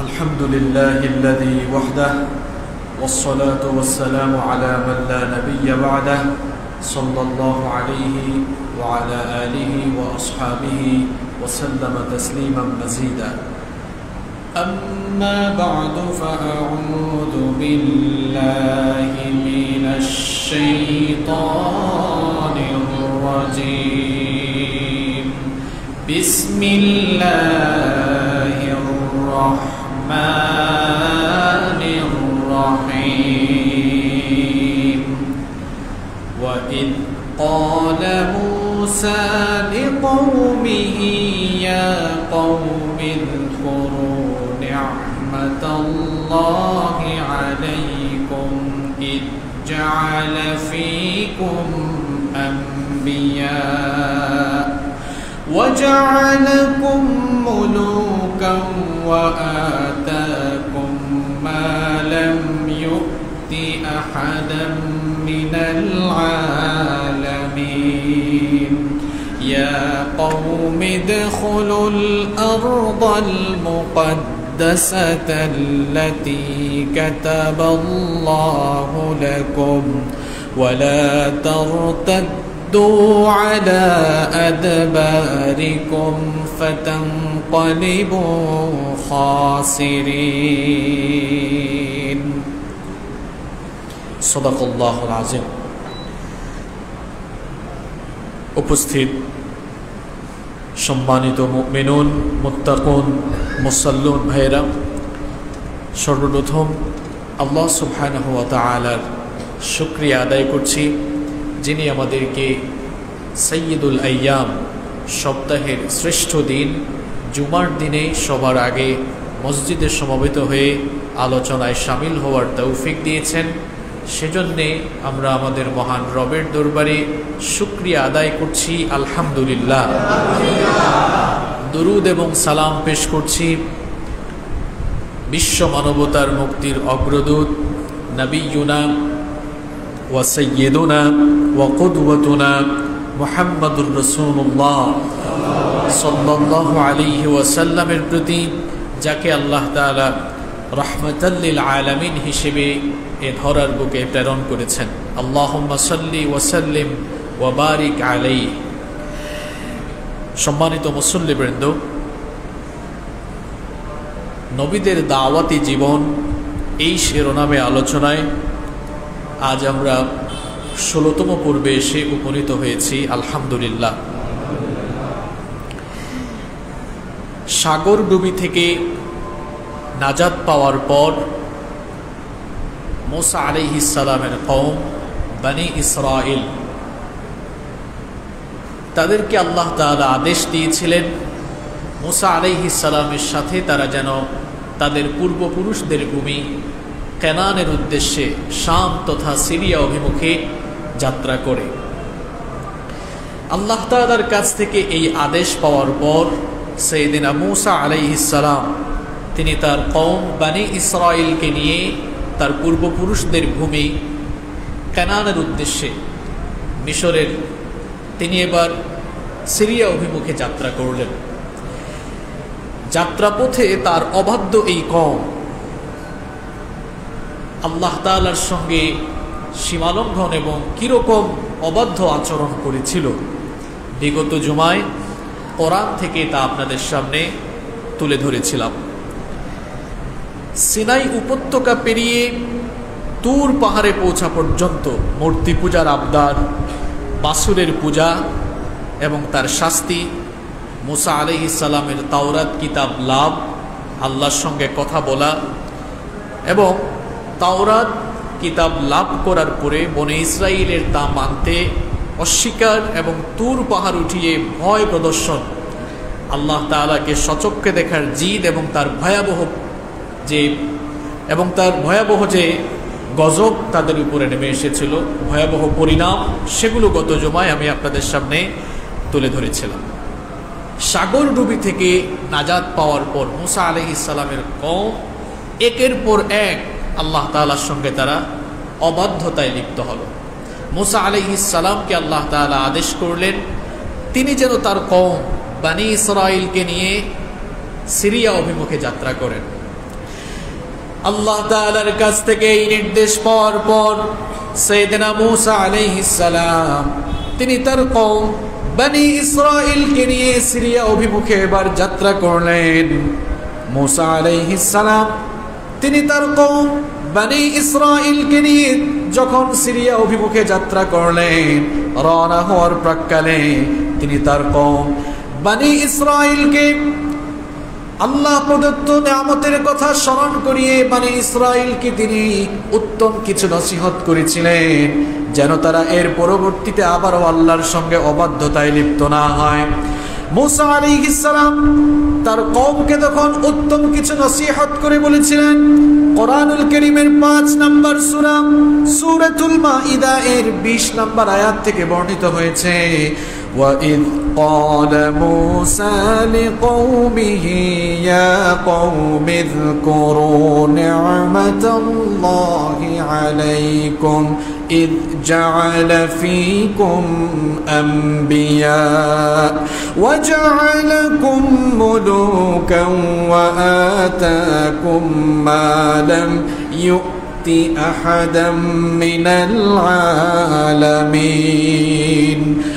الحمد لله الذي وحده والصلاة والسلام على من لا نبي بعده صلى الله عليه وعلى آله وأصحابه وسلم تسليما مزيدا. أما بعد فأعوذ بالله من الشيطان الرجيم. بسم الله الرحمن الرحيم. وإذ قال موسى لقومه يا قوم اذكروا نعمة الله عليكم إذ جعل فيكم أنبياء وجعلكم ملوكا وآتاكم ما لم يؤت أحدا من العالمين. يا قوم ادخلوا الأرض المقدسة التي كتب الله لكم ولا ترتدوا على أدباركم فتنقلبوا خاسرين. صدق الله العظيم. উপস্থিত সম্মানিত মুমিনুন, মুত্তাকুন, মুসাল্লুন ভাইরা, সর্বপ্রথম আল্লাহ সুবহানাহু ওয়া তাআলার শুকরিয়া আদায় করছি, যিনি আমাদেরকে সাইয়্যিদুল আইয়াম, সপ্তাহের শ্রেষ্ঠ দিন জুমার দিনে সবার আগে মসজিদে সমবেত হয়ে আলোচনায় শামিল হওয়ার তৌফিক দিয়েছেন। সেজন্যে আমরা আমাদের মহান রবের দরবারে শুকরিয়া আদায় করছি, আলহামদুলিল্লাহ। দুরুদ এবং সালাম পেশ করছি বিশ্ব মানবতার মুক্তির অগ্রদূত নবিয়ুনা ওয়া সাইয়্যিদুনা ওয়া কুদওয়াতুনা মুহাম্মাদুর রাসূলুল্লাহ সাল্লাল্লাহু আলাইহি ওয়াসাল্লামের প্রতি, যাকে আল্লাহ তাআলা রাহমাতাল লিল আলামিন হিসেবে এ ধরার বুকে প্রেরণ করেছেন। আল্লাহুম্মা সাল্লি ওয়া সাল্লিম ওয়া বারিক আলাইহি। সম্মানিত মুসল্লিবৃন্দ, নবীদের দাওয়াতি জীবন এই শিরোনামে আলোচনায় আজ আমরা ১৬তম পর্বে এসে উপনীত হয়েছি, আলহামদুলিল্লাহ। সাগরডুবি থেকে নাজাত পাওয়ার পর মুসা আলাইহিস সালামের কওম বনি ইসরাইল, তাদেরকে আল্লাহ তাআলা আদেশ দিয়েছিলেন মুসা আলাইহিস সালামের সাথে তারা যেন তাদের পূর্বপুরুষদের ভূমি কেনানের উদ্দেশ্যে শাম তথা সিরিয়া অভিমুখে যাত্রা করে। আল্লাহ তাআলার কাছ থেকে এই আদেশ পাওয়ার পর সাইয়েদিনা মুসা আলাইহিস সালাম তিনি তার কওম বনি ইসরাইলকে নিয়ে তার পূর্বপুরুষদের ভূমি কেনানের উদ্দেশ্যে মিশরের তিনি এবার সিরিয়া অভিমুখে যাত্রা করলেন। যাত্রাপথে তার অবাধ্য এই কওম আল্লাহ তাআলার সঙ্গে সীমালঙ্ঘন এবং কিরকম অবাধ্য আচরণ করেছিল, বিগত জুমায় কোরআন থেকে তা আপনাদের সামনে তুলে ধরেছিলাম। সিনাই উপত্যকা পেরিয়ে তুর পাহাড়ে পৌঁছা পর্যন্ত মূর্তি পূজার আবদার, বাসুরের পূজা এবং তার শাস্তি, মুসা আলাইহিস সালামের তাওরাত কিতাব লাভ, আল্লাহর সঙ্গে কথা বলা এবং তাওরাত কিতাব লাভ করার পরে বনে ইসরাইলের তা মানতে অস্বীকার এবং তুর পাহাড় উঠিয়ে ভয় প্রদর্শন, আল্লাহ তাআলাকে সচক্ষে দেখার জিদ এবং তার ভয়াবহ যে গজব তাদের উপরে নেমে এসেছিল, ভয়াবহ পরিণাম, সেগুলো গত জুমায় আমি আপনাদের সামনে তুলে ধরেছিলাম। সাগরডুবি থেকে নাজাত পাওয়ার পর মুসা আলাইহিস সালামের কওম একের পর এক আল্লাহ তাআলার সঙ্গে তারা অবাধ্যতায় লিপ্ত হলো। মুসা আলাইহিস সালামকে আল্লাহ তাআলা আদেশ করলেন তিনি যেন তার কওম বনি ইসরাইলকে নিয়ে সিরিয়া অভিমুখে যাত্রা করেন। আল্লাহ তাআলার কাছ থেকে এই নির্দেশ পাওয়ার পর সাইয়েদনা মূসা আলাইহিস সালাম তিনি তার কওম বনি ইসরাঈলকে নিয়ে সিরিয়া অভিমুখে এবার যাত্রা করলেন। মূসা আলাইহিস সালাম তিনি তার কওম বনি ইসরাঈলকে নিয়ে যখন সিরিয়া অভিমুখে যাত্রা করলেন, রওনা হওয়ার প্রাক্কালে তিনি তার কওম বনি ইসরাঈলকে আল্লাহ প্রদত্ত নিয়ামতের কথা স্মরণ করিয়ে বনি ইসরাঈলকে তিনি উত্তম কিছু নসিহত করেছিলেন, যেন তারা এর পরবর্তীতে আবারও আল্লাহর সঙ্গে অবাধ্যতায় লিপ্ত না হয়। মূসা আলাইহিস সালাম তার কওমকে তখন উত্তম কিছু নসিহত করে বলেছিলেন। কোরআনুল কারীমের 5 নম্বর সূরা সূরাতুল মাইদা এর 20 নম্বর আয়াত থেকে বর্ণিত হয়েছে, وَإِذْ قَالَ مُوسَى لِقَوْمِهِ يَا قَوْمِ اذْكُرُوا نِعْمَةَ اللَّهِ عَلَيْكُمْ إِذْ جَعَلَ فِيكُمْ أَنْبِيَاءَ وَجَعَلَكُمْ مُلُوكًا وَآتَاكُمْ مَا لَمْ يُؤْتِ أَحَدًا مِنَ الْعَالَمِينَ।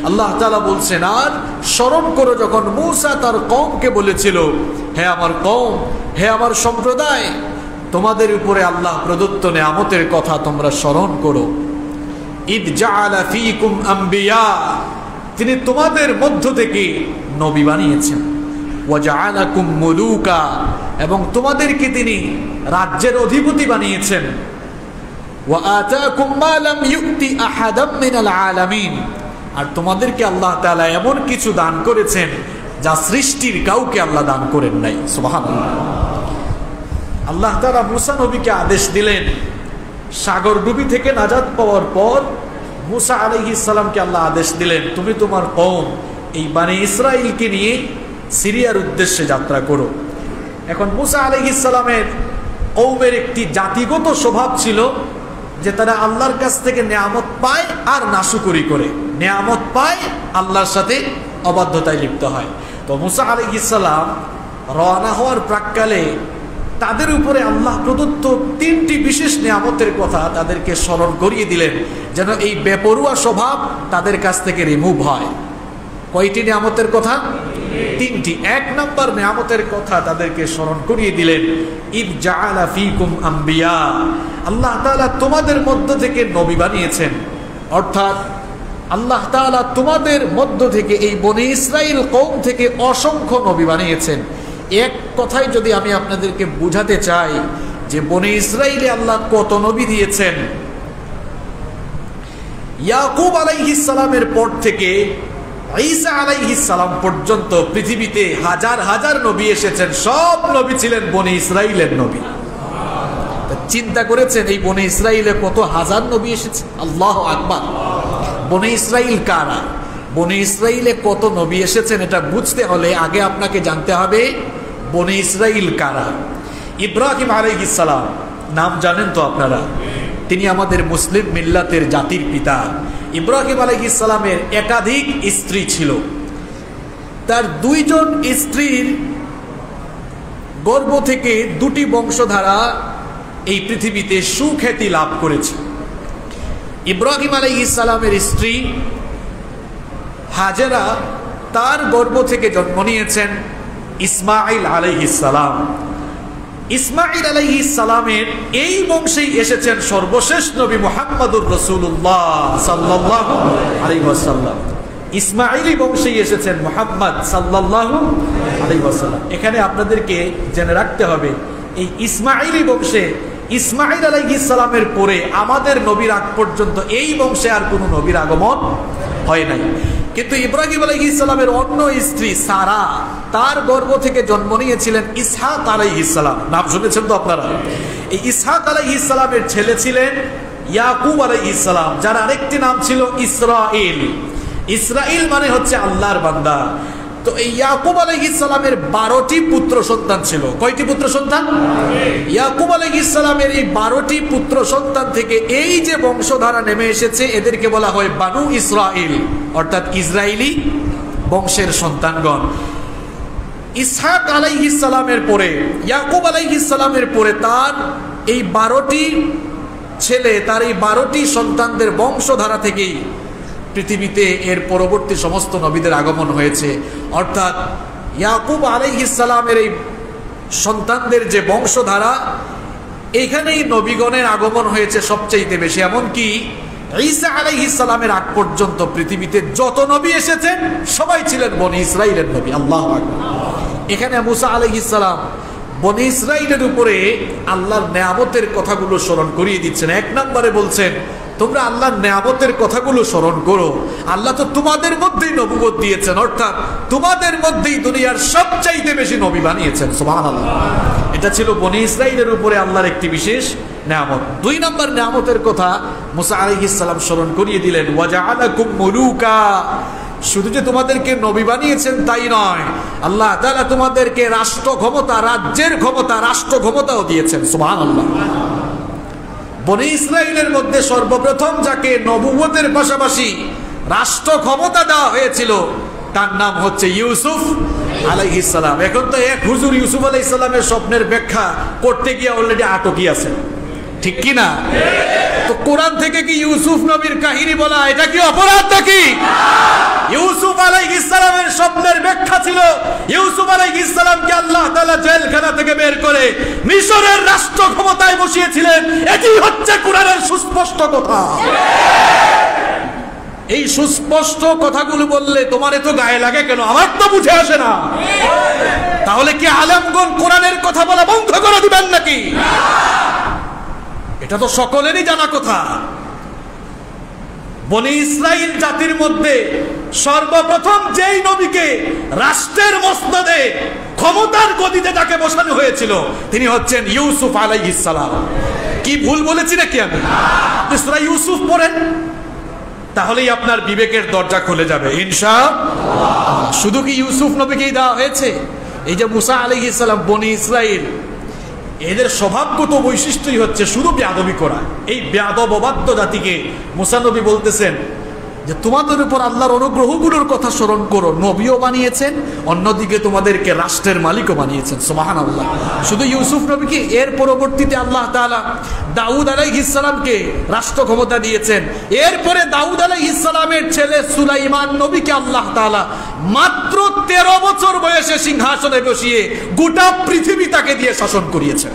আল্লাহ তাআলা বলছেন, আর স্মরণ করো যখন মূসা তার কওমকে বলেছিল, হে আমার কওম, হে আমার সম্প্রদায়, তোমাদের উপরে আল্লাহ প্রদত্ত নিয়ামতের কথা তোমরা স্মরণ করো। ইদ জাআলা ফীকুম আম্বিয়া, তিনি তোমাদের মধ্য থেকে নবী বানিয়েছেন। ওয়া জাআলাকুম মুলুকা, এবং তোমাদেরকে তিনি রাজ্যের অধিপতি বানিয়েছেন। ওয়া আতাকুম মা লাম ইউতি আহাদাম মিনাল আলামিন, আর তোমাদেরকে আল্লাহ তাআলা এমন কিছু দান করেছেন যা সৃষ্টির কাউকে আল্লাহ দান করেন নাই। সুবহানাল্লাহ। আল্লাহ তাআলা মূসা নবীকে আদেশ দিলেন, সাগর ডুবি থেকে নাজাত পাওয়ার পর মূসা আলাইহিস সালামকে আল্লাহ আদেশ দিলেন, তুমি তোমার কওম এই বনি ইসরাঈলকে নিয়ে সিরিয়ার উদ্দেশ্যে যাত্রা করো। এখন মূসা আলাইহিস সালামের কওমের একটি জাতিগত স্বভাব ছিল যে তারা আল্লাহর কাছ থেকে নিয়ামত পায় আর নাশুকরি করে, নিয়ামত পায় আল্লাহর সাথে অবাধ্যতায় লিপ্ত হয়। তো মূসা আলাইহিস সালাম রওনা হওয়ার প্রাক্কালে তাদের উপরে আল্লাহ প্রদত্ত 3টি বিশেষ নিয়ামতের কথা তাদেরকে স্মরণ করিয়ে দিলেন, যেন এই বেপরোয়া স্বভাব তাদের কাছ থেকে রিমুভ হয়। কয়টি নিয়ামতের কথা? 3টি। 1 নম্বর নিয়ামতের কথা তাদেরকে স্মরণ করিয়ে দিলেন, ইদ জাআলা ফীকুম আম্বিয়া, আল্লাহ তাআলা তোমাদের মধ্য থেকে নবী বানিয়েছেন। অর্থাৎ আল্লাহ তাআলা তোমাদের মধ্য থেকে এই বনি ইসরাঈল কওম থেকে অসংখ্য নবী বানিয়েছেন। এক কথায় যদি আমি আপনাদেরকে বুঝাতে চাই যে বনি ইসরাঈলে আল্লাহ কত নবী দিয়েছেন, ইয়াকুব আলাইহিস সালামের পর থেকে ঈসা আলাইহিস সালাম পর্যন্ত পৃথিবীতে হাজার হাজার নবী এসেছেন। সব নবী ছিলেন বনি ইসরাঈলের নবী। চিন্তা করেছেন এই বনি ইসরাঈলে কত হাজার নবী এসেছে? আল্লাহু আকবার। বনি ইসরাঈল কারা? বনি ইসরাঈলে কত নবী এসেছেন এটা বুঝতে হলে আগে আপনাকে জানতে হবে বনি ইসরাঈল কারা। ইব্রাহিম আলাইহিস সালাম নাম জানেন তো আপনারা? তিনি আমাদের মুসলিম মিল্লাতের জাতির পিতা। ইব্রাহিম আলাইহিস সালামের একাধিক স্ত্রী ছিল। তার 2 জন স্ত্রীর গর্ভ থেকে 2টি বংশধারা এই পৃথিবীতে সুখ্যাতি লাভ করেছে। ইব্রাহিম আলাইহিস সালামের স্ত্রী হাজেরা, তার গর্ভ থেকে জন্ম নিয়েছেন ইসমাঈল আলাইহিস সালাম। ইসমাঈল আলাইহিস সালামের এই বংশেই এসেছেন সর্বশেষ নবী মুহাম্মদুর রাসূলুল্লাহ সাল্লাল্লাহু আলাইহি ওয়াসাল্লাম। ইসমাঈলি বংশেই এসেছেন মুহাম্মদ সাল্লাল্লাহু আলাইহি ওয়াসাল্লাম। এখানে আপনাদেরকে জেনে রাখতে হবে এই ইসমাঈলি বংশে ইসমাঈল আলাইহিস সালামের পরে আমাদের নবীর আগ পর্যন্ত এই বংশে আর কোনো নবীর আগমন হয় নাই। কিন্তু ইব্রাহিম আলাইহিস সালামের অন্য স্ত্রী সারা, তার গর্ভ থেকে জন্ম নিয়েছিলেন ইসহাক আলাইহিস সালাম। নাম শুনেছেন তো আপনারা? এই ইসহাক আলাইহিস সালামের ছেলে ছিলেন ইয়াকুব আলাইহিস সালাম, যার আরেকটি নাম ছিল ইসরাঈল। ইসরাঈল মানে হচ্ছে আল্লাহর বান্দা। তো এই ইয়াকুব আলাইহিস সালামের 12টি পুত্র সন্তান ছিল। কয়টি পুত্র সন্তান? ইয়াকুব আলাইহিস সালামের এই 12টি পুত্র সন্তান থেকে এই যে বংশধারা নেমে এসেছে এদেরকে বলা হয় বানু ইসরাঈল, অর্থাৎ ইসরাইলি বংশের সন্তানগণ। ইসহাক আলাইহিস সালামের পরে, ইয়াকুব আলাইহিস সালামের পরে তার এই 12টি ছেলে, তার এই 12টি সন্তানদের বংশধারা থেকেই পৃথিবীতে এর পরবর্তী সমস্ত নবীদের আগমন হয়েছে। অর্থাৎ ইয়াকুব আলাইহিস সালামের এই সন্তানদের যে বংশধারা, এইখানেই নবীগণের আগমন হয়েছে সবচাইতে বেশি। এমনকি ঈসা আলাইহিস সালামের আগ পর্যন্ত পৃথিবীতে যত নবী এসেছেন সবাই ছিলেন বনি ইসরাইলের নবী। আল্লাহু আকবার। এখানে মুসা আলাইহিস সালাম বনি ইসরাইলের উপরে আল্লাহর নেয়ামতের কথাগুলো স্মরণ করিয়ে দিচ্ছেন। এক নম্বরে বলছেন, তোমরা আল্লাহর নেয়ামতের কথাগুলো স্মরণ করো। আল্লাহ তো তোমাদের মধ্যেই নবুয়ত দিয়েছেন, অর্থাৎ তোমাদের মধ্যেই দুনিয়ার সবচাইতে বেশি নবী বানিয়েছেন। সুবহানাল্লাহ। এটা ছিল বনি ইসরাইলের উপরে আল্লাহর একটি বিশেষ নেয়ামত। 2 নম্বর নেয়ামতের কথা মুসা আলাইহিস সালাম স্মরণ করিয়ে দিলেন, ওয়াজআলাকুম মুলুকা। শুধু যে তোমাদেরকে নবী বানিয়েছেন তাই নয়, আল্লাহ তাআলা তোমাদেরকে রাষ্ট্র ক্ষমতা, রাজ্যের ক্ষমতা, রাষ্ট্র ক্ষমতাও দিয়েছেন। সুবহানাল্লাহ। বনি ইসরাইলের মধ্যে সর্বপ্রথম যাকে নবুয়তের পাশাপাশি রাষ্ট্র ক্ষমতা দেওয়া হয়েছিল তার নাম হচ্ছে ইউসুফ আলাইহিস সালাম। এখন তো এক হুজুর ইউসুফ আলাইহিস সালামের স্বপ্নের ব্যাখ্যা করতে গিয়ে অলরেডি আটকি আছে, ঠিক কি না? তো কোরআন থেকে কি ইউসুফ নবীর কাহিনী বলা এটা কি অপরাধ নাকি? ইউসুফ আলাইহিস সালামের স্বপ্নের ব্যাখ্যা ছিল ইউসুফ আলাইহিস সালামকে আল্লাহ তাআলা জেলখানা থেকে বের করে মিশরের রাষ্ট্র ক্ষমতায় বসিয়েছিলেন। এটি হচ্ছে কোরআনের সুস্পষ্ট কথা। এই সুস্পষ্ট কথাগুলো বললে তোমার এত গায়ে লাগে কেন? আমার তো বুঝে আসে না। তাহলে কি আলেমগণ কোরআনের কথা বলা বন্ধ করে দিবেন নাকি? এটা তো সকলেরই জানা কথা। বনি ইসরাইল জাতির মধ্যে সর্বপ্রথম যেই নবীকে রাষ্ট্রের মসনদে, ক্ষমতার গদিতে যাকে বসানো হয়েছিল তিনি হচ্ছেন ইউসুফ আলাইহিস সালাম। কি ভুল বলেছি নাকি আমি? আপনি সূরা ইউসুফ পড়েন, তাহলেই আপনার বিবেকের দরজা খুলে যাবে ইনশাআল্লাহ। শুধু কি ইউসুফ নবীকেই দেওয়া হয়েছে? এই যে মুসা আলাইহিস সালাম, বনি ইসরাইল, এদের স্বভাবগত বৈশিষ্ট্যই হচ্ছে শুধু বেয়াদবি করা। এই বেয়াদব অবাধ্য জাতিকে মুসা নবী বলতেছেন যে তোমাদের উপর আল্লাহর অনুগ্রহগুলোর কথা স্মরণ করো। নবীও বানিয়েছেন, অন্যদিকে তোমাদেরকে রাষ্ট্রের মালিকও বানিয়েছেন। সুবহানাল্লাহ। শুধু ইউসুফ নবীকে, এর পরবর্তীতে আল্লাহ তাআলা দাউদ আলাইহিস সালামকে রাষ্ট্র ক্ষমতা দিয়েছেন। এরপরে দাউদ আলাইহিস সালামের ছেলে সুলাইমান নবীকে আল্লাহ তাআলা মাত্র 13 বছর বয়সে সিংহাসনে বসিয়ে গোটা পৃথিবী তাকে দিয়ে শাসন করিয়েছেন।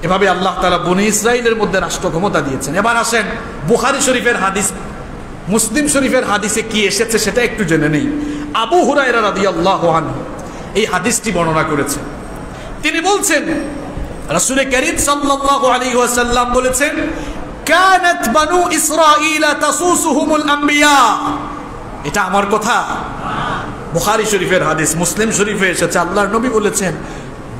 এভাবে আল্লাহ তাআলা বনি ইসরাইলের মধ্যে রাষ্ট্র ক্ষমতা দিয়েছেন। এবার আসেন বুখারী শরীফের হাদিস, মুসলিম শরীফের হাদিসে কি এসেছে সেটা একটু জেনে নেই। আবু হুরায়রা রাদিয়াল্লাহু আনহু এই হাদিসটি বর্ণনা করেছেন। তিনি বলছেন রাসূল কারীম সাল্লাল্লাহু আলাইহি ওয়াসাল্লাম বলেছেন, কানাত বানু ইসরাঈল তাসুসুহুমুল আম্বিয়া। এটা আমার কথা? বুখারী শরীফের হাদিস, মুসলিম শরীফে এসেছে। আল্লাহর নবী বলেছেন,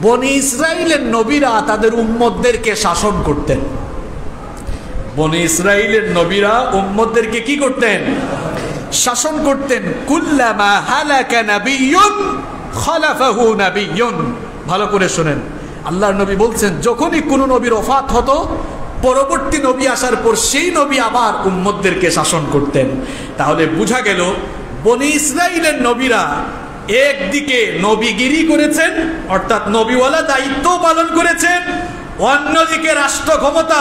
বনি ইসরাইলের নবীরা তাদের উম্মতদেরকে শাসন করতেন। বনি ইসরাইলের নবীরা উম্মতদেরকে কি করতেন? শাসন করতেন। কুল্লামা হালাকা নাবিয়্যুন খালাফাহু নাবিয়্যুন। ভালো করে শুনেন, আল্লাহর নবী বলছেন, যখনই কোনো নবীর ওফাত হতো, পরবর্তী নবী আসার পর সেই নবী আবার উম্মতদেরকে শাসন করতেন। তাহলে বোঝা গেল বনি ইসরাইলের নবীরা একদিকে নবীগিরি করেছেন, অর্থাৎ নবীওয়ালা দায়িত্ব পালন করেছেন, অন্যদিকে রাষ্ট্র ক্ষমতা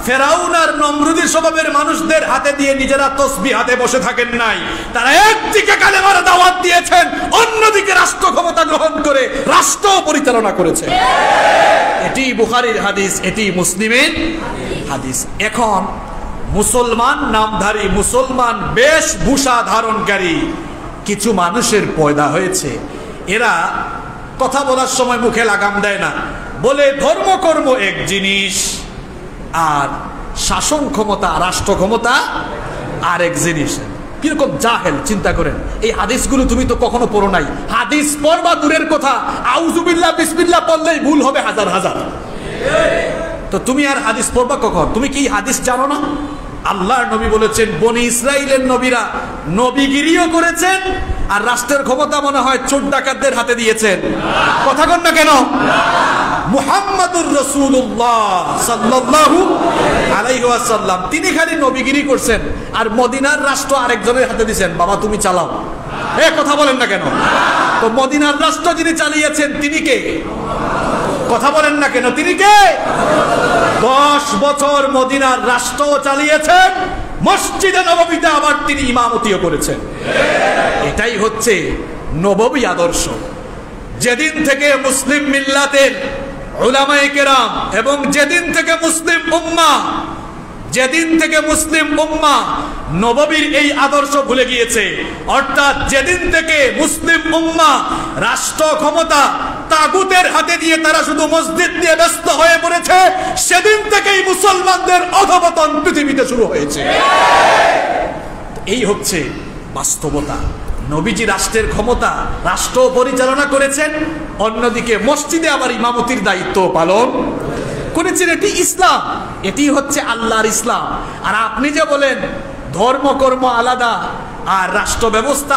ফেরাউন আর নমরুদের স্বভাবের মানুষদের হাতে দিয়ে নিজেরা তসবিহ হাতে বসে থাকেন নাই। তারা একদিকে কালেমার দাওয়াত দিয়েছেন, অন্যদিকে রাষ্ট্র ক্ষমতা গ্রহণ করে রাষ্ট্র পরিচালনা করেছে। এটি বুখারীর হাদিস, এটি মুসলিমের হাদিস। এখন মুসলমান নামধারী, মুসলমান বেশভূষা ধারণকারী কিছু মানুষের পয়দা হয়েছে। এরা কথা বলার সময় মুখে লাগাম দেয় না, বলে ধর্মকর্ম এক জিনিস আর শাসন ক্ষমতা, রাষ্ট্র ক্ষমতা আরেক জিনিস। কিরকম জাহেল চিন্তা করেন। এই হাদিসগুলো তুমি তো কখনো পড়ো নাই। হাদিস পড়বা দূরের কথা, আউযুবিল্লাহ বিসমিল্লাহ পড়লেই ভুল হবে হাজার হাজার। তো তুমি আর হাদিস পড়বা কখন? তুমি কি হাদিস জানো না? আল্লাহর নবী বলেছেন, বনি ইসরাইলের নবীরা নবীগিরিও করেছেন আর রাষ্ট্রের ক্ষমতা মনে হয় চোর ডাকাতদের হাতে দিয়েছেন। কথা কন না কেন? মুহাম্মাদুর রাসূলুল্লাহ সাল্লাল্লাহু আলাইহি ওয়াসাল্লাম তিনি খালি নবীগিরি করছেন আর মদিনার রাষ্ট্র আরেকজনের হাতে দিয়েছেন, বাবা তুমি চালাও। কথা বলেন না কেন? তো মদিনার রাষ্ট্র যিনি চালিয়েছেন তিনি কে? কথা বলেন না কেন? তিনি কে? 10 বছর মদিনার রাষ্ট্র চালিয়েছেন, মসজিদে নববীতে আবার তিনি ইমামতিও করেছেন। এটাই হচ্ছে নববী আদর্শ। যেদিন থেকে মুসলিম মিল্লাতের উলামায়ে কেরাম এবং যেদিন থেকে মুসলিম উম্মাহ নববীর এই আদর্শ ভুলে গিয়েছে, অর্থাৎ যেদিন থেকে মুসলিম উম্মাহ রাষ্ট্র ক্ষমতা তাগুতের হাতে দিয়ে তারা শুধু মসজিদ নিয়ে ব্যস্ত হয়ে পড়েছে, সেদিন থেকেই মুসলমানদের অধঃপতন পৃথিবীতে শুরু হয়েছে। এই হচ্ছে বাস্তবতা। নবীজি রাষ্ট্রের ক্ষমতা, রাষ্ট্র পরিচালনা করেছেন, অন্যদিকে মসজিদে আবার ইমামতির দায়িত্ব পালন করেছেন। এটি ইসলাম, এটি হচ্ছে আল্লাহর ইসলাম। আর আপনি যে বলেন ধর্মকর্ম আলাদা আর রাষ্ট্র ব্যবস্থা